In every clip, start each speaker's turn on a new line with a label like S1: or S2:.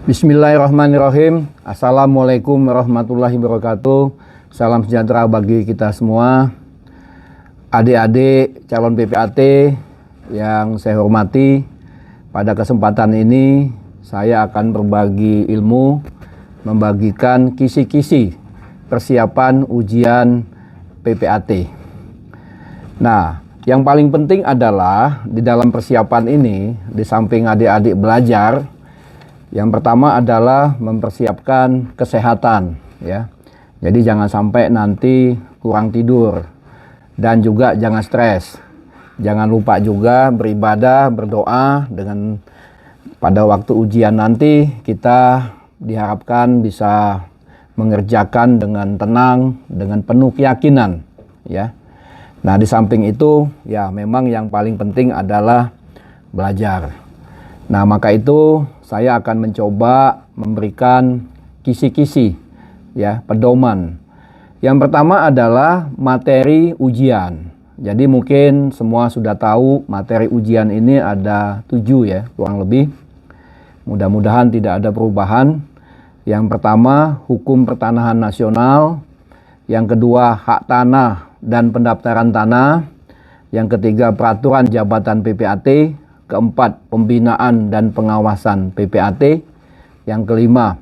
S1: Bismillahirrahmanirrahim. Assalamualaikum warahmatullahi wabarakatuh. Salam sejahtera bagi kita semua. Adik-adik calon PPAT yang saya hormati, pada kesempatan ini saya akan berbagi ilmu, membagikan kisi-kisi persiapan ujian PPAT. Nah, yang paling penting adalah di dalam persiapan ini, di samping adik-adik belajar, yang pertama adalah mempersiapkan kesehatan, ya. Jadi jangan sampai nanti kurang tidur dan juga jangan stres. Jangan lupa juga beribadah, berdoa dengan pada waktu ujian nanti kita diharapkan bisa mengerjakan dengan tenang, dengan penuh keyakinan, ya. Nah, di samping itu ya memang yang paling penting adalah belajar. Nah, maka itu saya akan mencoba memberikan kisi-kisi, ya, pedoman. Yang pertama adalah materi ujian. Jadi mungkin semua sudah tahu materi ujian ini ada 7 ya, kurang lebih. Mudah-mudahan tidak ada perubahan. Yang pertama, hukum pertanahan nasional. Yang kedua, hak tanah dan pendaftaran tanah. Yang ketiga, peraturan jabatan PPAT. Keempat, pembinaan dan pengawasan PPAT. Yang kelima,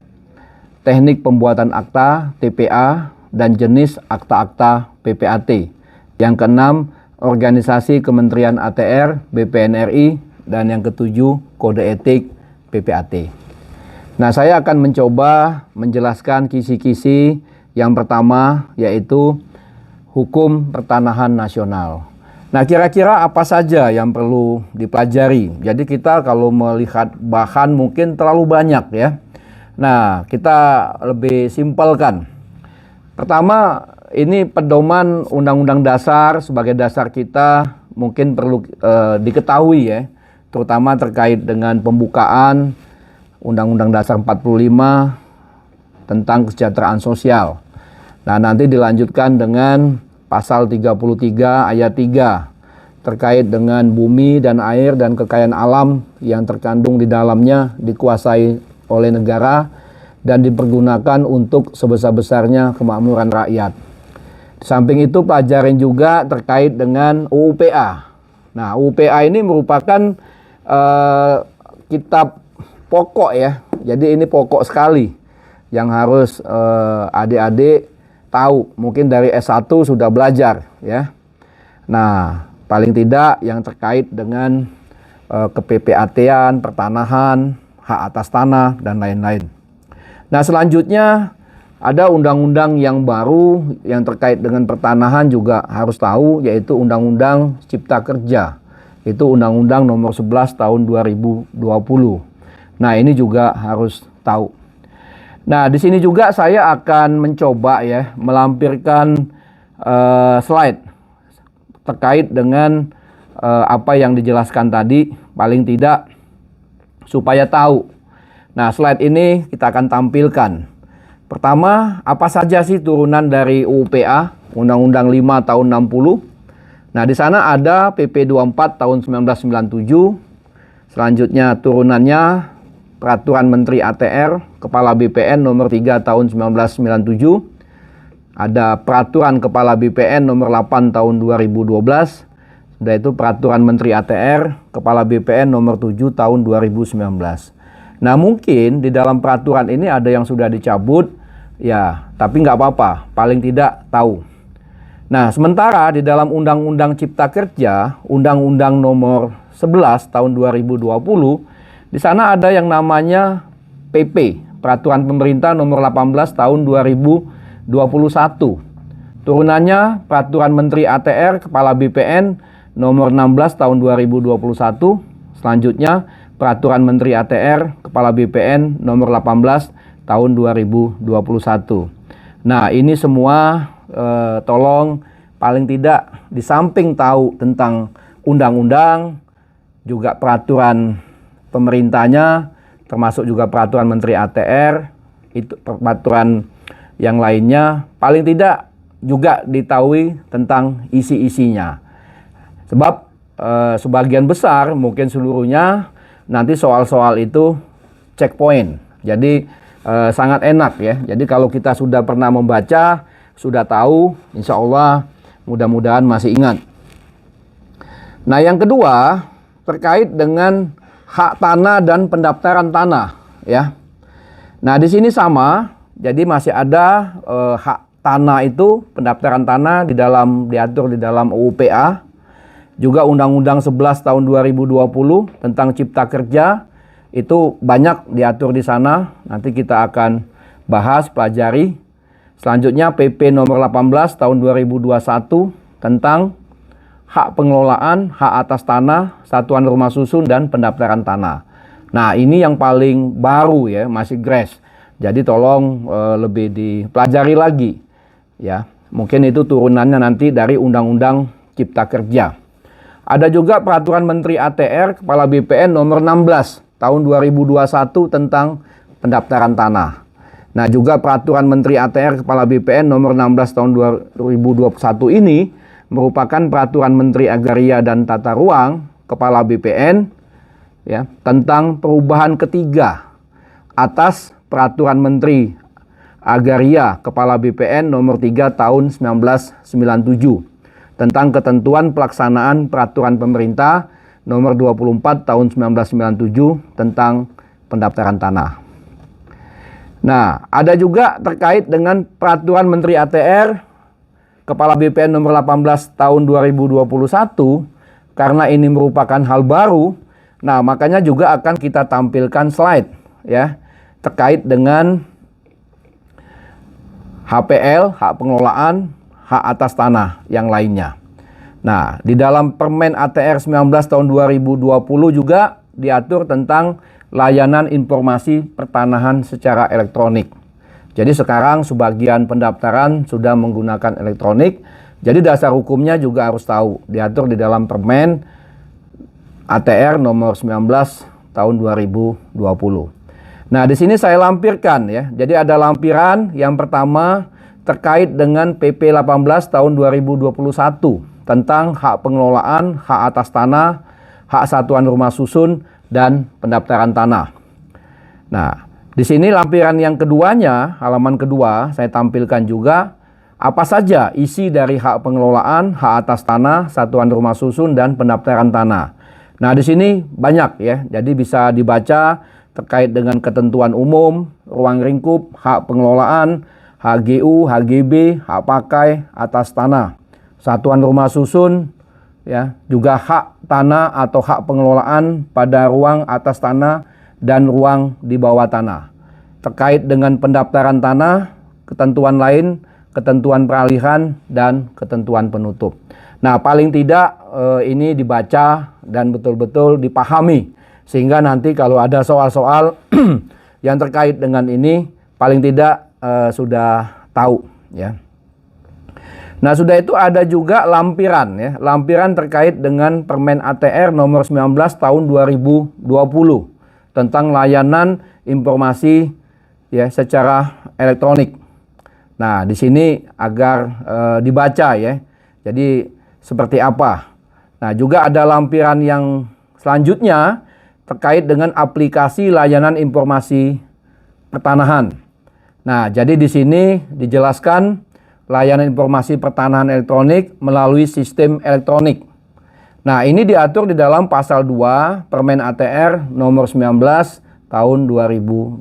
S1: teknik pembuatan akta TPA dan jenis akta-akta PPAT. Yang keenam, organisasi Kementerian ATR, BPN RI. Dan yang ketujuh, kode etik PPAT. Nah, saya akan mencoba menjelaskan kisi-kisi yang pertama, yaitu hukum pertanahan nasional. Nah, kira-kira apa saja yang perlu dipelajari? Jadi kita kalau melihat bahan mungkin terlalu banyak ya. Nah, kita lebih simpelkan. Pertama, ini pedoman Undang-Undang Dasar sebagai dasar kita mungkin perlu diketahui ya. Terutama terkait dengan pembukaan Undang-Undang Dasar 45 tentang kesejahteraan sosial. Nah, nanti dilanjutkan dengan Pasal 33 ayat 3 terkait dengan bumi dan air dan kekayaan alam yang terkandung di dalamnya dikuasai oleh negara dan dipergunakan untuk sebesar-besarnya kemakmuran rakyat. Di samping itu pelajarin juga terkait dengan UUPA. Nah, UUPA ini merupakan kitab pokok ya. Jadi ini pokok sekali yang harus adik-adik tahu, mungkin dari S1 sudah belajar ya. Nah, paling tidak yang terkait dengan ke-PPAT-an, pertanahan, hak atas tanah dan lain-lain. Nah, selanjutnya ada undang-undang yang baru yang terkait dengan pertanahan juga harus tahu, yaitu Undang-Undang Cipta Kerja. Itu Undang-Undang nomor 11 tahun 2020. Nah, ini juga harus tahu. Nah, di sini juga saya akan mencoba ya melampirkan slide terkait dengan apa yang dijelaskan tadi, paling tidak supaya tahu. Nah, slide ini kita akan tampilkan. Pertama, apa saja sih turunan dari UUPA, Undang-Undang 5 tahun 60. Nah, di sana ada PP 24 tahun 1997. Selanjutnya turunannya Peraturan Menteri ATR, Kepala BPN nomor 3 tahun 1997. Ada Peraturan Kepala BPN nomor 8 tahun 2012. Sudah itu Peraturan Menteri ATR, Kepala BPN nomor 7 tahun 2019. Nah, mungkin di dalam peraturan ini ada yang sudah dicabut, ya, tapi nggak apa-apa, paling tidak tahu. Nah, sementara di dalam Undang-Undang Cipta Kerja, Undang-Undang nomor 11 tahun 2020, di sana ada yang namanya PP, Peraturan Pemerintah nomor 18 tahun 2021. Turunannya Peraturan Menteri ATR Kepala BPN nomor 16 tahun 2021. Selanjutnya Peraturan Menteri ATR Kepala BPN nomor 18 tahun 2021. Nah, ini semua tolong paling tidak di samping tahu tentang undang-undang, juga peraturan pemerintahnya, termasuk juga peraturan Menteri ATR, itu peraturan yang lainnya, paling tidak juga diketahui tentang isi-isinya. Sebab sebagian besar, mungkin seluruhnya, nanti soal-soal itu checkpoint Jadi sangat enak ya. Jadi kalau kita sudah pernah membaca, sudah tahu, insya Allah mudah-mudahan masih ingat. Nah, yang kedua terkait dengan hak tanah dan pendaftaran tanah ya. Nah, di sini sama. Jadi masih ada hak tanah itu, pendaftaran tanah diatur di dalam UU PA. Juga Undang-Undang 11 tahun 2020 tentang Cipta Kerja itu banyak diatur di sana. Nanti kita akan bahas, pelajari. Selanjutnya PP nomor 18 tahun 2021 tentang hak pengelolaan, hak atas tanah, satuan rumah susun dan pendaftaran tanah. Nah, ini yang paling baru ya, masih GRES. Jadi tolong lebih dipelajari lagi ya. Mungkin itu turunannya nanti dari Undang-Undang Cipta Kerja. Ada juga Peraturan Menteri ATR Kepala BPN nomor 16 tahun 2021 tentang pendaftaran tanah. Nah, juga Peraturan Menteri ATR Kepala BPN nomor 16 tahun 2021 ini merupakan Peraturan Menteri Agraria dan Tata Ruang Kepala BPN ya, tentang perubahan ketiga atas Peraturan Menteri Agraria Kepala BPN nomor 3 tahun 1997 tentang ketentuan pelaksanaan peraturan pemerintah nomor 24 tahun 1997 tentang pendaftaran tanah. Nah, ada juga terkait dengan Peraturan Menteri ATR Kepala BPN nomor 18 tahun 2021, karena ini merupakan hal baru. Nah, makanya juga akan kita tampilkan slide ya terkait dengan HPL, hak pengelolaan, hak atas tanah yang lainnya. Nah, di dalam Permen ATR 19 tahun 2020 juga diatur tentang layanan informasi pertanahan secara elektronik. Jadi sekarang sebagian pendaftaran sudah menggunakan elektronik. Jadi dasar hukumnya juga harus tahu. Diatur di dalam Permen ATR nomor 19 tahun 2020. Nah, di sini saya lampirkan ya. Jadi ada lampiran yang pertama terkait dengan PP 18 tahun 2021 tentang hak pengelolaan, hak atas tanah, hak satuan rumah susun dan pendaftaran tanah. Nah, di sini lampiran yang keduanya, halaman kedua, saya tampilkan juga apa saja isi dari hak pengelolaan, hak atas tanah, satuan rumah susun dan pendaftaran tanah. Nah, di sini banyak ya. Jadi bisa dibaca terkait dengan ketentuan umum, ruang lingkup, hak pengelolaan, HGU, HGB, hak pakai atas tanah, satuan rumah susun, ya, juga hak tanah atau hak pengelolaan pada ruang atas tanah dan ruang di bawah tanah. Terkait dengan pendaftaran tanah, ketentuan lain, ketentuan peralihan, dan ketentuan penutup. Nah, paling tidak ini dibaca dan betul-betul dipahami. Sehingga nanti kalau ada soal-soal yang terkait dengan ini, paling tidak sudah tahu ya. Nah, sudah itu ada juga lampiran ya, lampiran terkait dengan Permen ATR nomor 19 tahun 2020 tentang layanan informasi ya secara elektronik. Nah, di sini agar dibaca ya. Jadi seperti apa? Nah, juga ada lampiran yang selanjutnya terkait dengan aplikasi layanan informasi pertanahan. Nah, jadi di sini dijelaskan layanan informasi pertanahan elektronik melalui sistem elektronik. Nah, ini diatur di dalam pasal 2 Permen ATR nomor 19 tahun 2020.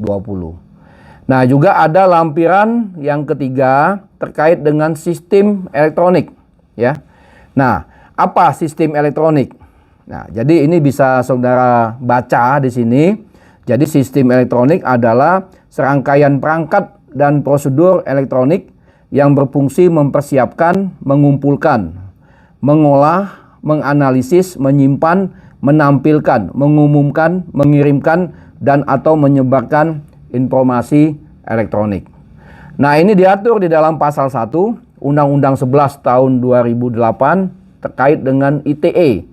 S1: Nah, juga ada lampiran yang ketiga terkait dengan sistem elektronik ya. Nah, apa sistem elektronik? Nah, jadi ini bisa saudara baca di sini. Jadi sistem elektronik adalah serangkaian perangkat dan prosedur elektronik yang berfungsi mempersiapkan, mengumpulkan, mengolah, menganalisis, menyimpan, menampilkan, mengumumkan, mengirimkan, dan atau menyebarkan informasi elektronik. Nah, ini diatur di dalam pasal 1 Undang-Undang 11 tahun 2008 terkait dengan ITE.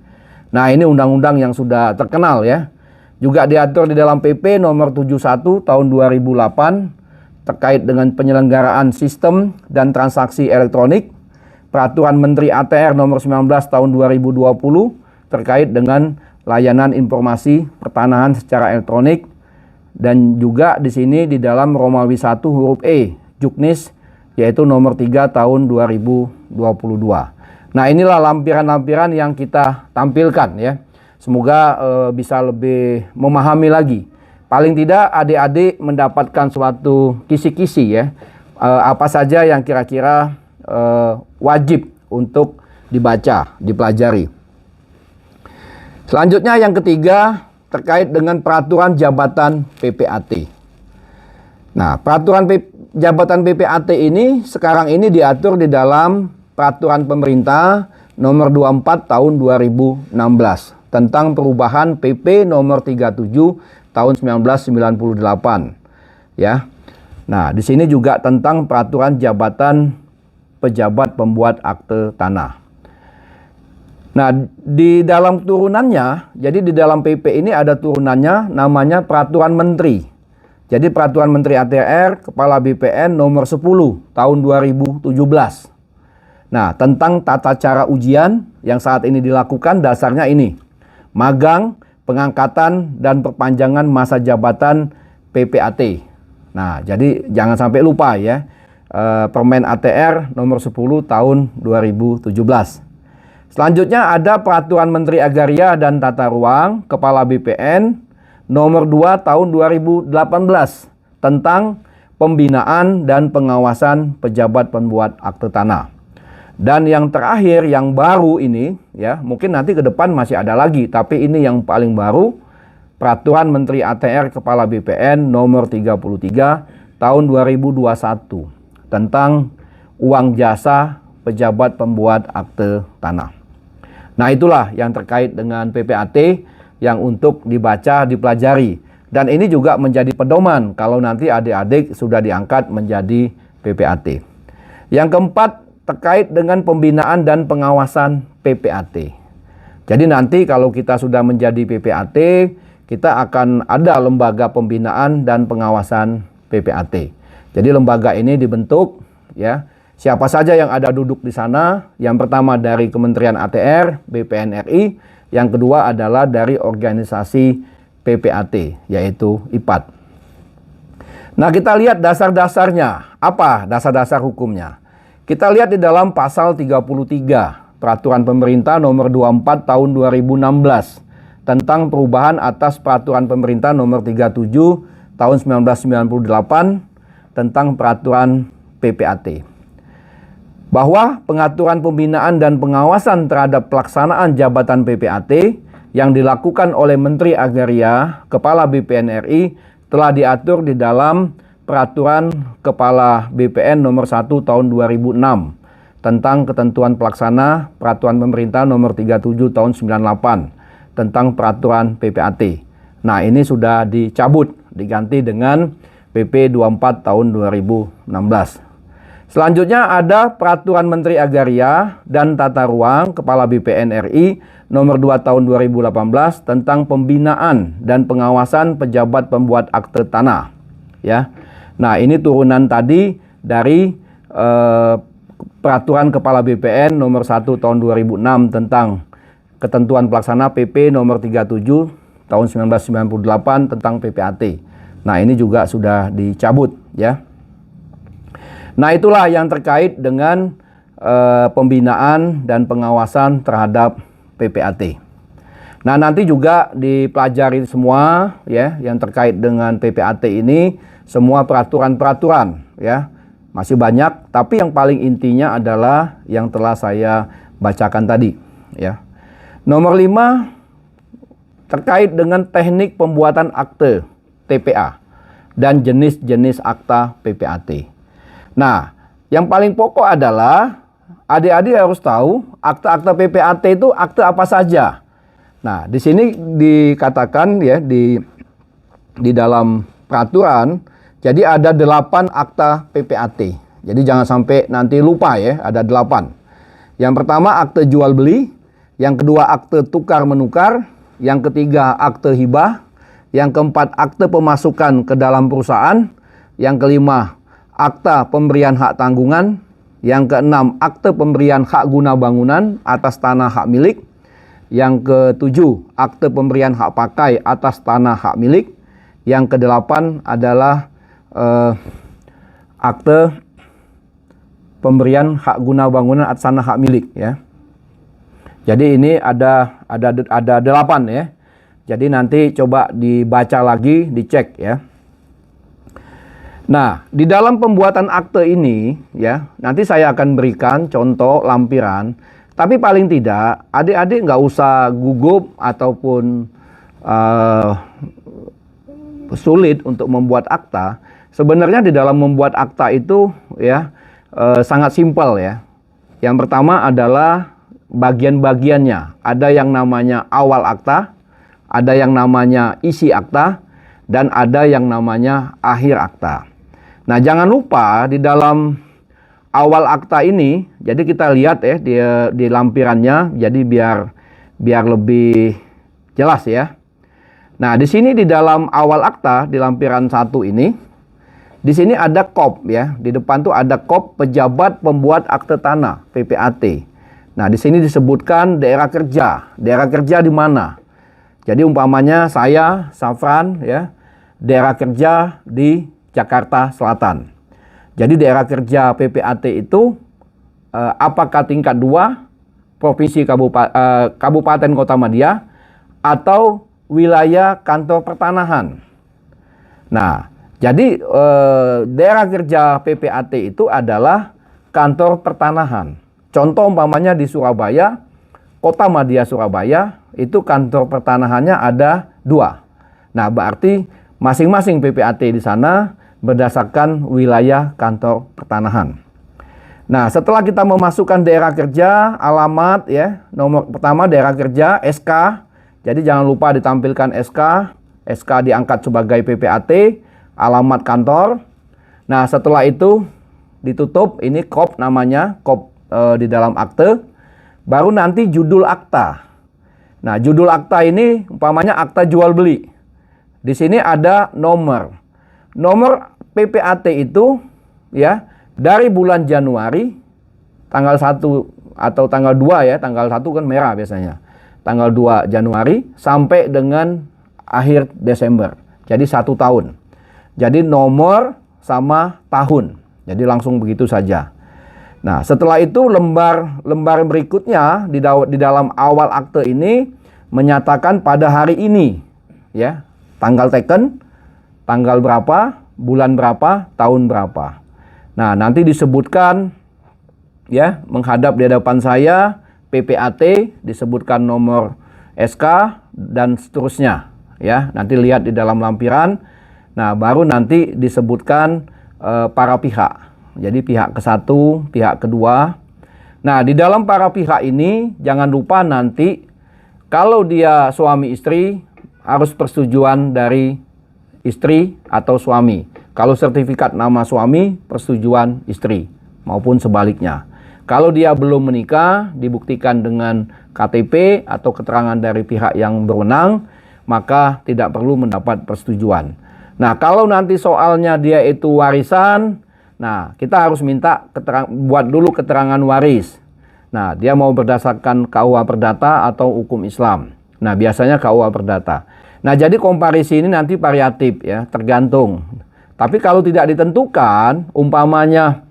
S1: Nah, ini undang-undang yang sudah terkenal ya. Juga diatur di dalam PP nomor 71 tahun 2008 terkait dengan penyelenggaraan sistem dan transaksi elektronik. Peraturan Menteri ATR nomor 19 tahun 2020 terkait dengan layanan informasi pertanahan secara elektronik. dan juga di sini di dalam Romawi 1 huruf E, juknis, yaitu nomor 3 tahun 2022. Nah, inilah lampiran-lampiran yang kita tampilkan ya. Semoga bisa lebih memahami lagi. Paling tidak adik-adik mendapatkan suatu kisi-kisi ya. Apa saja yang kira-kira wajib untuk dibaca, dipelajari. Selanjutnya yang ketiga terkait dengan peraturan jabatan PPAT. Nah, peraturan jabatan PPAT ini sekarang ini diatur di dalam peraturan pemerintah nomor 24 tahun 2016 tentang perubahan PP nomor 37 tahun 1998 ya. Nah, di sini juga tentang peraturan jabatan pejabat pembuat akte tanah. Nah, di dalam turunannya, jadi di dalam PP ini ada turunannya namanya peraturan menteri. Jadi peraturan menteri ATR kepala BPN nomor 10 tahun 2017. Nah, tentang tata cara ujian yang saat ini dilakukan dasarnya ini. Magang, pengangkatan, dan perpanjangan masa jabatan PPAT. Nah, jadi jangan sampai lupa ya. Permen ATR nomor 10 tahun 2017. Selanjutnya ada peraturan Menteri Agraria dan Tata Ruang Kepala BPN nomor 2 tahun 2018 tentang pembinaan dan pengawasan pejabat pembuat akte tanah. Dan yang terakhir yang baru ini ya, mungkin nanti ke depan masih ada lagi, tapi ini yang paling baru, peraturan Menteri ATR Kepala BPN nomor 33 tahun 2021 tentang uang jasa pejabat pembuat akte tanah. Nah, itulah yang terkait dengan PPAT yang untuk dibaca, dipelajari. Dan ini juga menjadi pedoman kalau nanti adik-adik sudah diangkat menjadi PPAT. Yang keempat, terkait dengan pembinaan dan pengawasan PPAT. Jadi nanti kalau kita sudah menjadi PPAT, kita akan ada lembaga pembinaan dan pengawasan PPAT. Jadi lembaga ini dibentuk ya. Siapa saja yang ada duduk di sana? Yang pertama dari Kementerian ATR, BPN RI. Yang kedua adalah dari organisasi PPAT, yaitu IPAT. Nah, kita lihat dasar-dasarnya. Apa dasar-dasar hukumnya? Kita lihat di dalam pasal 33, Peraturan Pemerintah nomor 24 tahun 2016 tentang perubahan atas Peraturan Pemerintah nomor 37 tahun 1998 tentang Peraturan PPAT. Bahwa pengaturan pembinaan dan pengawasan terhadap pelaksanaan jabatan PPAT yang dilakukan oleh Menteri Agraria, Kepala BPN RI telah diatur di dalam Peraturan Kepala BPN nomor 1 tahun 2006 tentang ketentuan pelaksana Peraturan Pemerintah nomor 37 tahun 98 tentang Peraturan PPAT. Nah, ini sudah dicabut, diganti dengan PP 24 tahun 2016. Selanjutnya ada Peraturan Menteri Agraria dan Tata Ruang Kepala BPN RI nomor 2 tahun 2018 tentang pembinaan dan pengawasan pejabat pembuat akte tanah. Ya. Nah, ini turunan tadi dari Peraturan Kepala BPN nomor 1 tahun 2006 tentang ketentuan pelaksana PP nomor 37 tahun 1998 tentang PPAT. Nah, ini juga sudah dicabut ya. Nah, itulah yang terkait dengan pembinaan dan pengawasan terhadap PPAT. Nah, nanti juga dipelajari semua ya yang terkait dengan PPAT ini, semua peraturan-peraturan ya. Masih banyak, tapi yang paling intinya adalah yang telah saya bacakan tadi ya. Nomor 5 terkait dengan teknik pembuatan akte TPA dan jenis-jenis akta PPAT. Nah, yang paling pokok adalah adik-adik harus tahu akta-akta PPAT itu akte apa saja. Nah, di sini dikatakan ya di dalam peraturan, jadi ada 8 akta PPAT. Jadi jangan sampai nanti lupa ya, ada 8. Yang pertama akte jual beli, yang kedua akte tukar menukar, yang ketiga akte hibah, yang keempat akte pemasukan ke dalam perusahaan, yang kelima akta pemberian hak tanggungan, yang keenam akte pemberian hak guna bangunan atas tanah hak milik, yang ketujuh akte pemberian hak pakai atas tanah hak milik, Yang kedelapan adalah akte pemberian hak guna bangunan atas tanah hak milik, ya. Jadi ini ada 8, ya. Jadi nanti coba dibaca lagi, dicek, ya. Nah, di dalam pembuatan akte ini, ya, nanti saya akan berikan contoh lampiran. Tapi paling tidak, adik-adik nggak usah gugup ataupun sulit untuk membuat akta. Sebenarnya di dalam membuat akta itu, ya, sangat simpel, ya. Yang pertama adalah bagian-bagiannya. Ada yang namanya awal akta, ada yang namanya isi akta, dan ada yang namanya akhir akta. Nah, jangan lupa di dalam awal akta ini, jadi kita lihat, ya, di lampirannya, jadi biar lebih jelas, ya. Nah, di sini di dalam awal akta di lampiran 1 ini, di sini ada KOP, ya. Di depan tuh ada KOP pejabat pembuat akte tanah, PPAT. Nah, di sini disebutkan daerah kerja. Daerah kerja di mana? Jadi umpamanya saya, Safran, ya, daerah kerja di Jakarta Selatan. Jadi daerah kerja PPAT itu apakah tingkat 2, provinsi kabupaten kota madya, atau wilayah kantor pertanahan. Nah, jadi daerah kerja PPAT itu adalah kantor pertanahan. Contoh umpamanya di Surabaya, kota madya Surabaya, itu kantor pertanahannya ada 2. Nah, berarti masing-masing PPAT di sana berdasarkan wilayah kantor pertanahan. Nah, setelah kita memasukkan daerah kerja, alamat, ya, nomor pertama daerah kerja, SK. Jadi jangan lupa ditampilkan SK. SK diangkat sebagai PPAT, alamat kantor. Nah, setelah itu ditutup, ini KOP namanya, KOP di dalam akte. Baru nanti judul akta. Nah, judul akta ini umpamanya akta jual beli. Di sini ada nomor. Nomor PPAT itu, ya, dari bulan Januari tanggal 1 atau tanggal 2, ya, tanggal 1 kan merah biasanya. Tanggal 2 Januari sampai dengan akhir Desember. Jadi 1 tahun. Jadi nomor sama tahun. Jadi langsung begitu saja. Nah, setelah itu lembar berikutnya di dalam awal akte ini menyatakan pada hari ini, ya, tanggal teken, tanggal berapa, bulan berapa, tahun berapa. Nah, nanti disebutkan, ya, menghadap di hadapan saya PPAT, disebutkan nomor SK dan seterusnya, ya. Nanti lihat di dalam lampiran. Nah, baru nanti disebutkan para pihak. Jadi pihak ke-1, pihak kedua. Nah, di dalam para pihak ini jangan lupa nanti kalau dia suami istri harus persetujuan dari istri atau suami. Kalau sertifikat nama suami, persetujuan istri, maupun sebaliknya. Kalau dia belum menikah, dibuktikan dengan KTP atau keterangan dari pihak yang berwenang, maka tidak perlu mendapat persetujuan. Nah, kalau nanti soalnya dia itu warisan, nah, kita harus minta buat dulu keterangan waris. Nah, dia mau berdasarkan KUH Perdata atau hukum Islam. Nah, biasanya KUH Perdata. Nah, jadi komparisi ini nanti variatif, ya, tergantung. Tapi kalau tidak ditentukan, umpamanya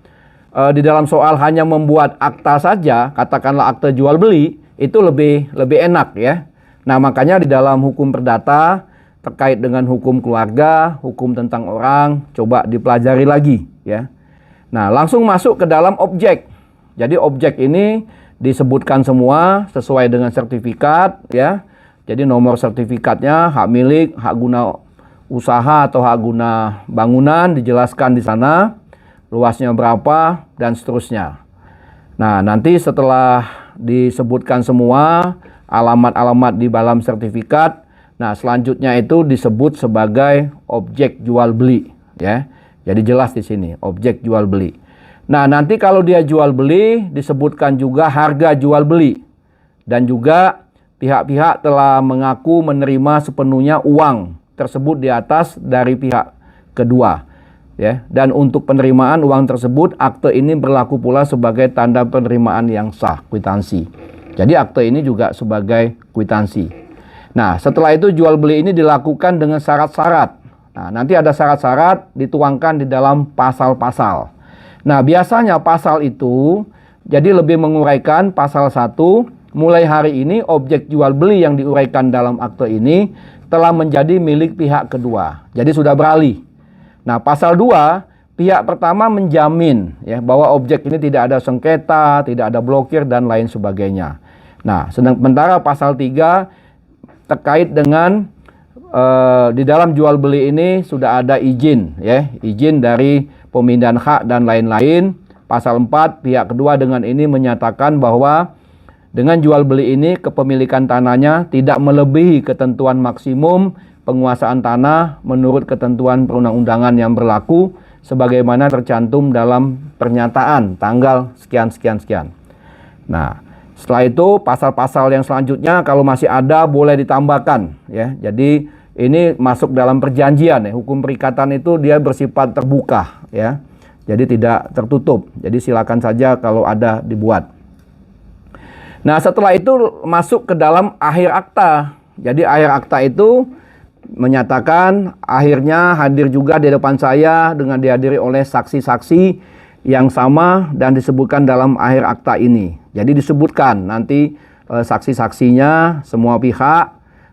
S1: di dalam soal hanya membuat akta saja, katakanlah akte jual beli, itu lebih enak, ya. Nah, makanya di dalam hukum perdata terkait dengan hukum keluarga, hukum tentang orang, coba dipelajari lagi, ya. Nah, langsung masuk ke dalam objek. Jadi objek ini disebutkan semua sesuai dengan sertifikat, ya. Jadi nomor sertifikatnya, hak milik, hak guna usaha atau hak guna bangunan dijelaskan di sana, luasnya berapa, dan seterusnya. Nah, nanti setelah disebutkan semua alamat-alamat di dalam sertifikat, nah selanjutnya itu disebut sebagai objek jual beli, ya. Jadi jelas di sini objek jual beli. Nah, nanti kalau dia jual beli disebutkan juga harga jual beli, dan juga pihak-pihak telah mengaku menerima sepenuhnya uang tersebut di atas dari pihak kedua, ya. Dan untuk penerimaan uang tersebut, akte ini berlaku pula sebagai tanda penerimaan yang sah, kwitansi. Jadi akte ini juga sebagai kwitansi. Nah, setelah itu jual beli ini dilakukan dengan syarat-syarat. Nah, nanti ada syarat-syarat dituangkan di dalam pasal-pasal. Nah, biasanya pasal itu jadi lebih menguraikan pasal 1, mulai hari ini objek jual beli yang diuraikan dalam akte ini telah menjadi milik pihak kedua. Jadi sudah beralih. Nah, pasal 2, pihak pertama menjamin ya bahwa objek ini tidak ada sengketa, tidak ada blokir dan lain sebagainya. Nah, sementara pasal 3 terkait dengan di dalam jual beli ini sudah ada izin ya, izin dari pemindahan hak dan lain-lain. Pasal 4, pihak kedua dengan ini menyatakan bahwa dengan jual beli ini kepemilikan tanahnya tidak melebihi ketentuan maksimum penguasaan tanah menurut ketentuan perundang-undangan yang berlaku sebagaimana tercantum dalam pernyataan tanggal sekian. Nah, setelah itu pasal-pasal yang selanjutnya kalau masih ada boleh ditambahkan ya. Jadi ini masuk dalam perjanjian ya. Hukum perikatan itu dia bersifat terbuka ya. Jadi tidak tertutup. Jadi silakan saja kalau ada dibuat. Nah, setelah itu masuk ke dalam akhir akta. Jadi akhir akta itu menyatakan akhirnya hadir juga di depan saya dengan dihadiri oleh saksi-saksi yang sama dan disebutkan dalam akhir akta ini. Jadi disebutkan nanti saksi-saksinya semua pihak.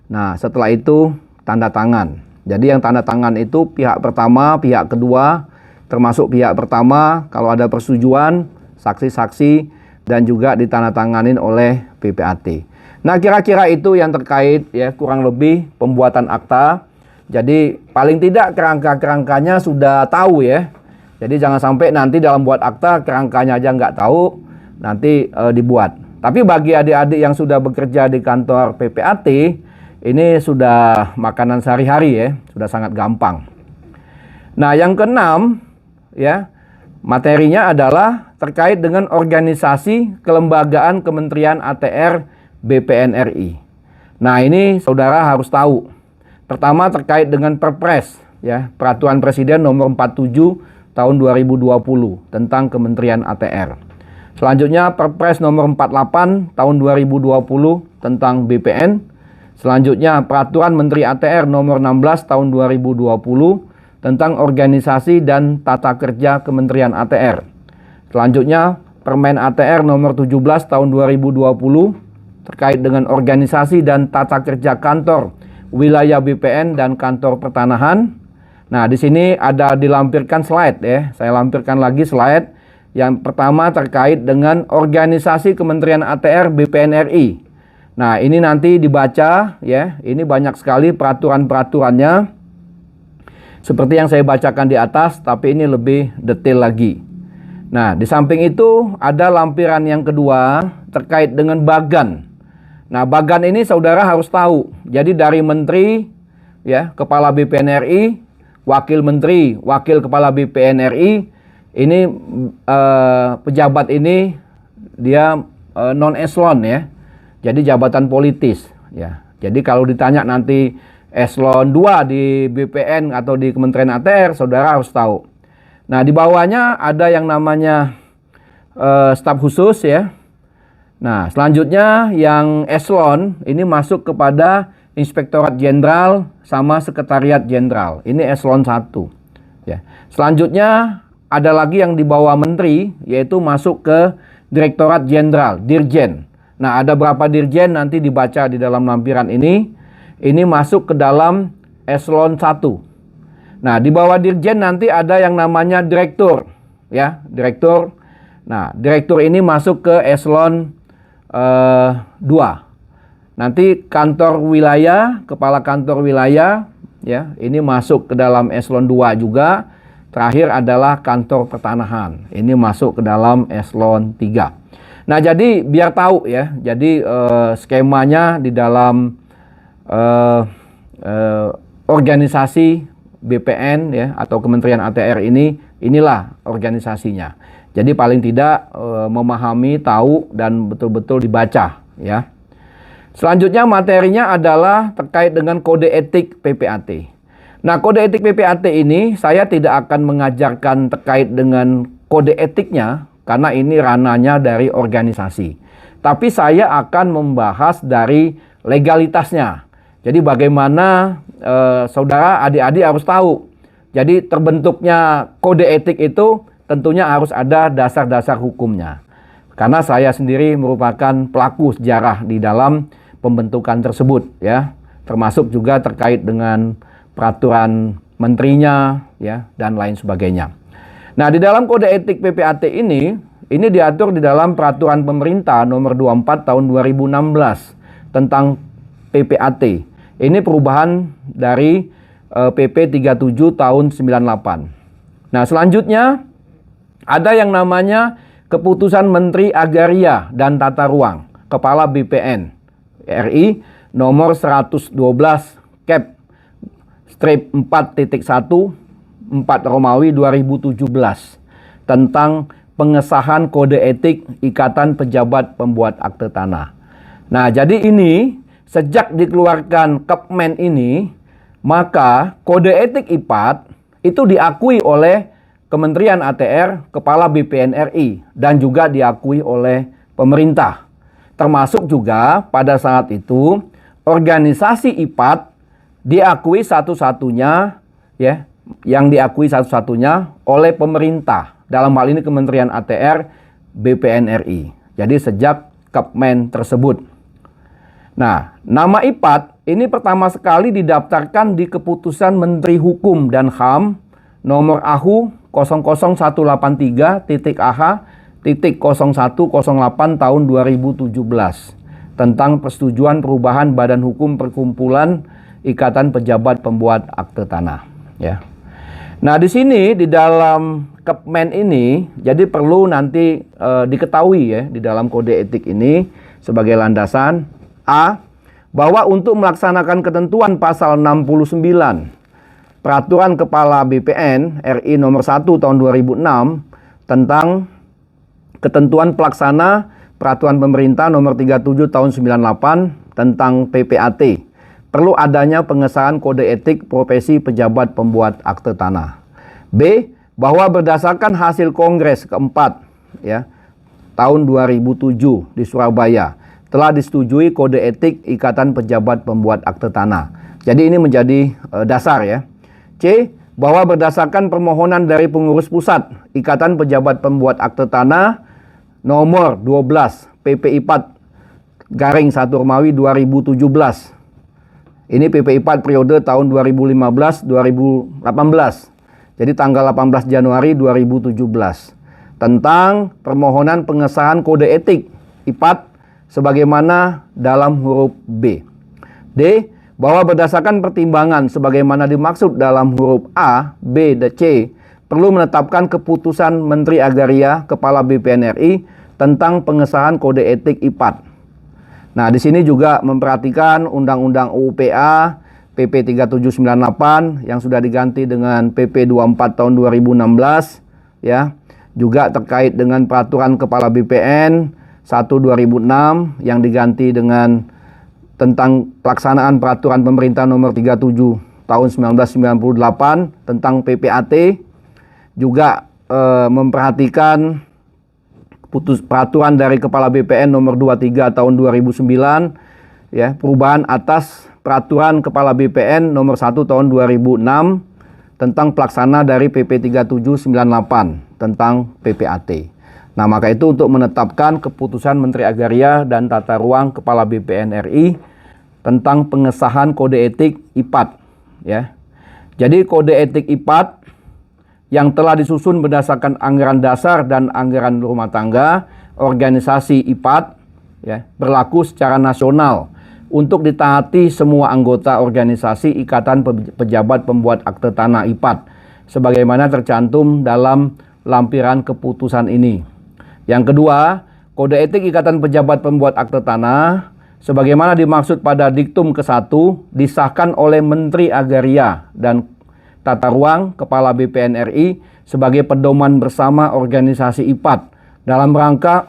S1: Nah, setelah itu tanda tangan. Jadi yang tanda tangan itu pihak pertama, pihak kedua, termasuk pihak pertama kalau ada persetujuan, saksi-saksi dan juga ditandatanganin oleh PPAT. Nah, kira-kira itu yang terkait ya kurang lebih pembuatan akta. Jadi paling tidak kerangka-kerangkanya sudah tahu ya. Jadi jangan sampai nanti dalam buat akta kerangkanya aja nggak tahu, nanti dibuat. Tapi bagi adik-adik yang sudah bekerja di kantor PPAT, ini sudah makanan sehari-hari ya, sudah sangat gampang. Nah, yang keenam ya, materinya adalah terkait dengan organisasi kelembagaan Kementerian ATR BPN RI. Nah, ini saudara harus tahu. Pertama terkait dengan Perpres ya, Peraturan Presiden nomor 47 tahun 2020 tentang Kementerian ATR. Selanjutnya Perpres nomor 48 tahun 2020 tentang BPN. Selanjutnya Peraturan Menteri ATR nomor 16 tahun 2020 tentang organisasi dan tata kerja Kementerian ATR. Selanjutnya Permen ATR nomor 17 tahun 2020 terkait dengan organisasi dan tata kerja kantor wilayah BPN dan kantor pertanahan. Nah, di sini ada dilampirkan slide ya. Saya lampirkan lagi slide. Yang pertama terkait dengan organisasi Kementerian ATR BPN RI. Nah, ini nanti dibaca ya. Ini banyak sekali peraturan-peraturannya. Seperti yang saya bacakan di atas, tapi ini lebih detail lagi. Nah, di samping itu ada lampiran yang kedua terkait dengan bagan. Nah, bagan ini saudara harus tahu. Jadi dari menteri ya, kepala BPN RI, wakil menteri, wakil kepala BPN RI, ini pejabat ini dia non eselon ya. Jadi jabatan politis ya. Jadi kalau ditanya nanti eselon 2 di BPN atau di Kementerian ATR, saudara harus tahu. Nah, di bawahnya ada yang namanya staf khusus ya. Nah, selanjutnya yang eselon ini masuk kepada Inspektorat Jenderal sama Sekretariat Jenderal. Ini eselon 1 ya. Selanjutnya ada lagi yang di bawah menteri, yaitu masuk ke Direktorat Jenderal, Dirjen. Nah, ada berapa dirjen nanti dibaca di dalam lampiran ini. Ini masuk ke dalam eselon 1. Nah, di bawah dirjen nanti ada yang namanya direktur ya, direktur. Nah, direktur ini masuk ke eselon 2. Nanti kantor wilayah, kepala kantor wilayah ya, ini masuk ke dalam eselon 2 juga. Terakhir adalah kantor pertanahan. Ini masuk ke dalam eselon 3. Nah, jadi biar tahu ya. Jadi skemanya di dalam organisasi BPN ya atau Kementerian ATR ini, inilah organisasinya. Jadi paling tidak memahami, tahu dan betul-betul dibaca ya. Selanjutnya materinya adalah terkait dengan kode etik PPAT. Nah, kode etik PPAT ini saya tidak akan mengajarkan terkait dengan kode etiknya karena ini ranahnya dari organisasi. Tapi saya akan membahas dari legalitasnya. Jadi bagaimana saudara, adik-adik harus tahu. Jadi terbentuknya kode etik itu tentunya harus ada dasar-dasar hukumnya. Karena saya sendiri merupakan pelaku sejarah di dalam pembentukan tersebut, ya. Termasuk juga terkait dengan peraturan menterinya, ya, dan lain sebagainya. Nah, di dalam kode etik PPAT ini diatur di dalam peraturan pemerintah nomor 24 tahun 2016 tentang PPAT. Ini perubahan dari PP 37 tahun 98. Nah, selanjutnya ada yang namanya Keputusan Menteri Agraria dan Tata Ruang Kepala BPN RI nomor 112 Cap strip 4.1 4 Romawi 2017 tentang pengesahan kode etik Ikatan Pejabat Pembuat Akte Tanah. Nah, jadi ini sejak dikeluarkan Kepmen ini, maka kode etik IPAT itu diakui oleh Kementerian ATR, Kepala BPN RI, dan juga diakui oleh pemerintah. Termasuk juga pada saat itu organisasi IPAT diakui satu-satunya, ya, yang diakui satu-satunya oleh pemerintah. Dalam hal ini Kementerian ATR, BPN RI. Jadi sejak Kepmen tersebut. Nah, nama IPAT ini pertama sekali didaftarkan di Keputusan Menteri Hukum dan HAM nomor AHU 00183.AH.0108 tahun 2017 tentang persetujuan perubahan Badan Hukum Perkumpulan Ikatan Pejabat Pembuat Akte Tanah, ya. Nah, di sini di dalam Kepmen ini jadi perlu nanti diketahui, ya, di dalam kode etik ini sebagai landasan A, bahwa untuk melaksanakan ketentuan pasal 69 Peraturan Kepala BPN RI nomor 1 tahun 2006 tentang ketentuan pelaksana Peraturan Pemerintah nomor 37 tahun 98 tentang PPAT. Perlu adanya pengesahan kode etik profesi pejabat pembuat akte tanah. B, bahwa berdasarkan hasil Kongres keempat, ya, tahun 2007 di Surabaya telah disetujui kode etik Ikatan Pejabat Pembuat Akte Tanah. Jadi ini menjadi dasar, ya. C, bahwa berdasarkan permohonan dari pengurus pusat Ikatan Pejabat Pembuat Akte Tanah nomor 12 PP IPAT garing 1 Romawi 2017. Ini PP IPAT periode tahun 2015-2018. Jadi tanggal 18 Januari 2017 tentang permohonan pengesahan kode etik IPAT sebagaimana dalam huruf B. D, bahwa berdasarkan pertimbangan sebagaimana dimaksud dalam huruf A, B, dan C, perlu menetapkan keputusan Menteri Agraria Kepala BPN RI tentang pengesahan kode etik IPAT. Nah, di sini juga memperhatikan Undang-Undang UU-PA PP 3798 yang sudah diganti dengan PP 24 tahun 2016, ya. Juga terkait dengan Peraturan Kepala BPN 1/2006 yang diganti dengan tentang pelaksanaan Peraturan Pemerintah nomor 37 tahun 1998 tentang PPAT, juga memperhatikan peraturan dari Kepala BPN nomor 23 tahun 2009, ya, perubahan atas Peraturan Kepala BPN nomor 1 tahun 2006 tentang pelaksana dari PP 3798 tentang PPAT. Nah, maka itu untuk menetapkan keputusan Menteri Agraria dan Tata Ruang Kepala BPN RI tentang pengesahan kode etik IPAT, ya. Jadi kode etik IPAT yang telah disusun berdasarkan anggaran dasar dan anggaran rumah tangga organisasi IPAT, ya, berlaku secara nasional untuk ditaati semua anggota organisasi Ikatan Pejabat Pembuat Akte Tanah IPAT sebagaimana tercantum dalam lampiran keputusan ini. Yang kedua, kode etik Ikatan Pejabat Pembuat Akte Tanah sebagaimana dimaksud pada diktum ke-1 disahkan oleh Menteri Agraria dan Tata Ruang Kepala BPN RI sebagai pedoman bersama organisasi IPAT dalam rangka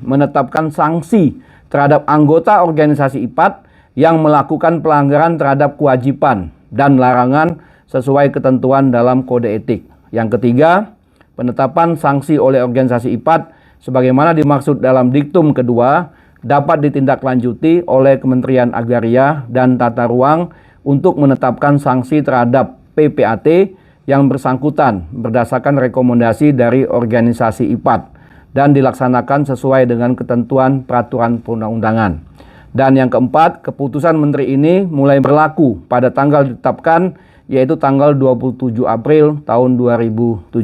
S1: menetapkan sanksi terhadap anggota organisasi IPAT yang melakukan pelanggaran terhadap kewajiban dan larangan sesuai ketentuan dalam kode etik. Yang ketiga, penetapan sanksi oleh organisasi IPAT sebagaimana dimaksud dalam diktum kedua dapat ditindaklanjuti oleh Kementerian Agraria dan Tata Ruang untuk menetapkan sanksi terhadap PPAT yang bersangkutan berdasarkan rekomendasi dari organisasi IPAT dan dilaksanakan sesuai dengan ketentuan peraturan perundang-undangan. Dan yang keempat, keputusan Menteri ini mulai berlaku pada tanggal ditetapkan, yaitu tanggal 27 April tahun 2017.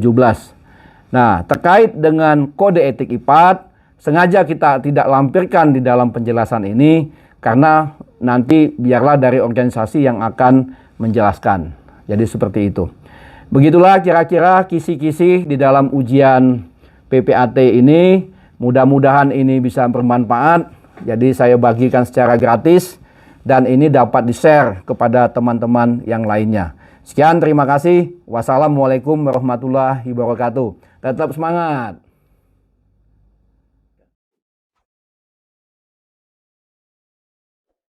S1: Nah, terkait dengan kode etik IPAT, sengaja kita tidak lampirkan di dalam penjelasan ini karena nanti biarlah dari organisasi yang akan menjelaskan. Jadi seperti itu. Begitulah kira-kira kisi-kisi di dalam ujian PPAT ini. Mudah-mudahan ini bisa bermanfaat. Jadi saya bagikan secara gratis dan ini dapat di-share kepada teman-teman yang lainnya. Sekian, terima kasih. Wassalamualaikum warahmatullahi wabarakatuh. Tetap semangat.